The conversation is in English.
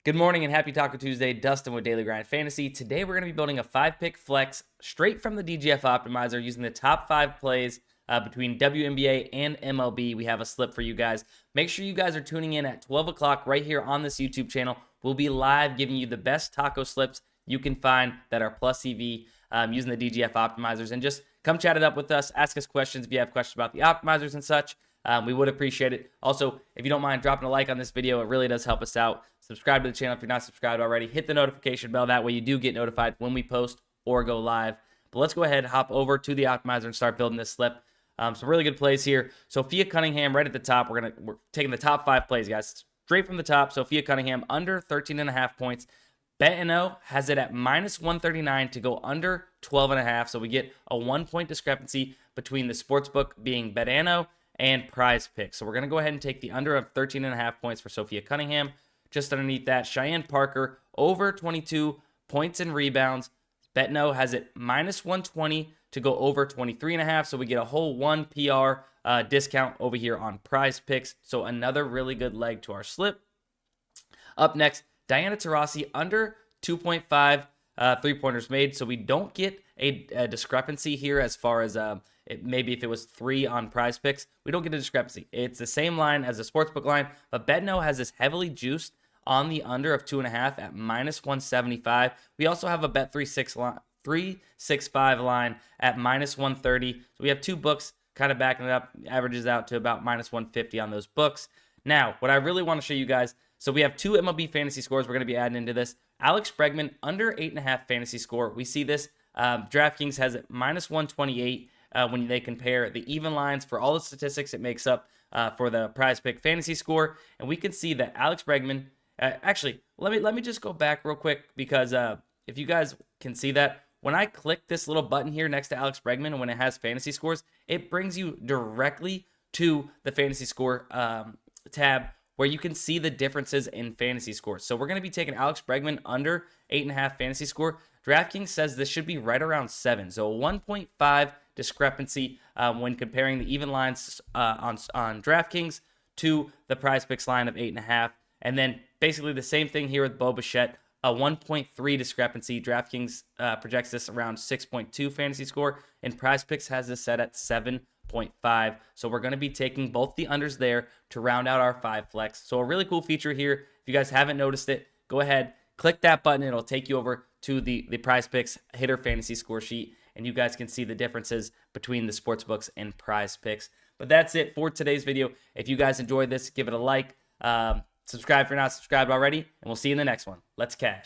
Good morning and happy Taco Tuesday. Dustin with Daily Grind Fantasy. Today we're going to be building a 5-pick flex straight from the DGF Optimizer using the top 5 plays between WNBA and MLB. We have a slip for you guys. Make sure you guys are tuning in at 12 o'clock right here on this YouTube channel. We'll be live giving you the best taco slips you can find that are plus EV using the DGF Optimizers. And just come chat it up with us. Ask us questions if you have questions about the optimizers and such. We would appreciate it. Also, if you don't mind dropping a like on this video, it really does help us out. Subscribe to the channel if you're not subscribed already. Hit the notification bell. That way you do get notified when we post or go live. But let's go ahead, hop over to the optimizer and start building this slip. Some really good plays here. Sophia Cunningham right at the top. We're taking the top 5 plays, guys. Straight from the top, Sophia Cunningham under 13.5 points. Bet&O has it at -139 to go under 12.5. So we get a 1-point discrepancy between the sportsbook being Bet&O and PrizePicks. So we're going to go ahead and take the under of 13.5 points for Sophia Cunningham. Just underneath that, Cheyenne Parker over 22 points and rebounds. Bet&O has it -120 to go over 23.5. So we get a whole 1 PR discount over here on PrizePicks. So another really good leg to our slip. Up next, Diana Taurasi under 2.5 3-pointers made. So we don't get a discrepancy here as far as maybe if it was 3 on PrizePicks. We don't get a discrepancy. It's the same line as the sportsbook line, but Bet&O has this heavily juiced on the under of 2.5 at -175. We also have a Bet365 line at -130. So we have 2 books kind of backing it up, averages out to about -150 on those books. Now, what I really want to show you guys, so we have 2 MLB fantasy scores we're going to be adding into this. Alex Bregman under 8.5 fantasy score. We see this. DraftKings has it -128 when they compare the even lines for all the statistics it makes up for the PrizePick fantasy score. And we can see that Alex Bregman, actually, let me just go back real quick because if you guys can see that, when I click this little button here next to Alex Bregman and when it has fantasy scores, it brings you directly to the fantasy score tab where you can see the differences in fantasy scores. So we're going to be taking Alex Bregman under 8.5 fantasy score. DraftKings says this should be right around 7. So a 1.5 discrepancy when comparing the even lines on DraftKings to the PrizePicks line of 8.5. And then basically the same thing here with Bo Bichette, a 1.3 discrepancy. DraftKings projects this around 6.2 fantasy score, and PrizePicks has this set at 7.5. So we're going to be taking both the unders there to round out our 5 flex. So a really cool feature here. If you guys haven't noticed it, go ahead, click that button. It'll take you over to the PrizePicks hitter fantasy score sheet, and you guys can see the differences between the sportsbooks and PrizePicks. But that's it for today's video. If you guys enjoyed this, give it a like. Subscribe if you're not subscribed already, and we'll see you in the next one. Let's cash.